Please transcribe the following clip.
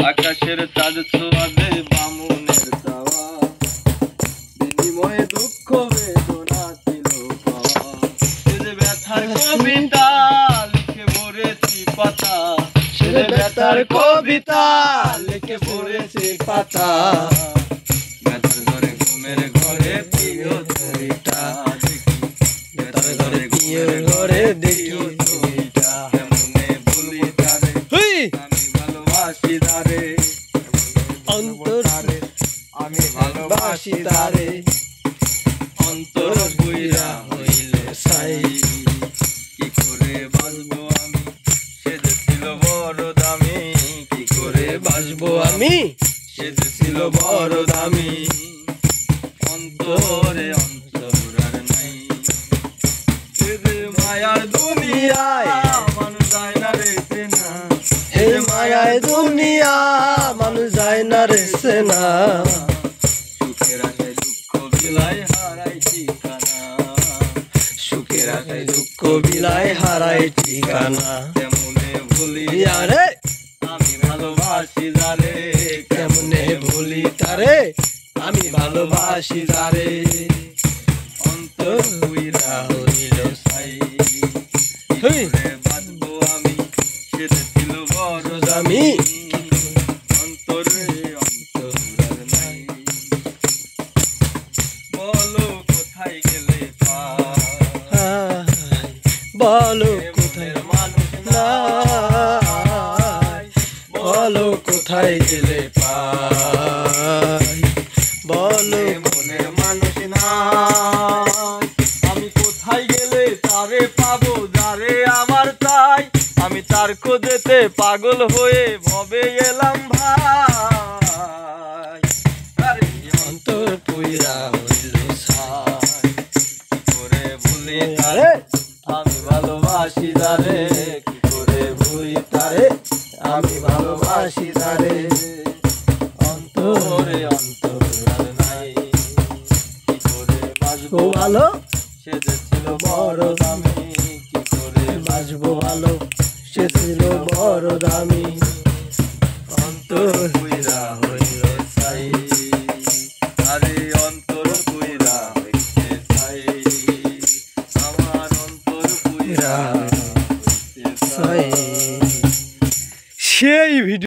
আকাশের চাঁদ ছোঁয়াবে বামুনের চাওয়া, বিনিময়ে দুঃখ বেদনা ছিল পাওয়া। সে যে ব্যথার কবিতা লিখে ভরেছি পাতা, সে যে ব্যথার কবিতা লিখে ভরেছি পাতা। ব্যথার ঘরে ঘুমের ঘরে প্রিয় ছবিটা দেখি, ব্যথার ঘরে ঘুমের ঘরে দেখি ছবিটা। কেমনে ভুলি তারে আমি ভালোবাসি তারে, অন্তরে আমি ভালোবাসি তারে। অন্তর বইরা হইলে সাই, কি করে বাঁচবো আমি, সে যে ছিল বড় দামি। কি করে বাঁচবো আমি, সে যে ছিল বড় দামি। অন্তরে অন্তর আর নাই, সে যে মায়ার দুনিয়ায় মানুষ যায় না রে চেনা। এই মায়ার দুনিয়া মানুষ যায় না রে চেনা। সুখের আশায় দুঃখ বিলাই হারাই ঠিকানা, সুখের আশায় দুঃখ বিলাই হারাই ঠিকানা। কেমনে ভুলি আরে আমি ভালোবাসি যারে, কেমনে ভুলি তারে আমি ভালোবাসি যারে। অন্তর বুইরা হইল সাই, কি করে বাঁচবো আমি, সে যে ছিল বড় দামি। অন্তরে অন্তর আর নাই, বলো কোথায় গেলে পাই, বলো কোথায় মানুষ নাই। বলো কোথায় গেলে পাই, বলো মনের মানুষ নাই। আমি কোথায় গেলে তারে পাবো যারে আমার তাই, আমি তার খোঁজেতে পাগল হয়ে ভবে এলাম ভাই। অন্তর পুইরা হইল ছাই, কি করে ভুলি তারে আমি ভালোবাসি তারে। কি করে ভুলি তারে আমি ভালোবাসি তারে। অন্তরে অন্তর আর নাই, কি করে বাঁচবো ভালো, সে যে ছিল বড় দামি। কি করে বাঁচবো ভালো, সে ছিল বড় দামি। অন্তর পুইরা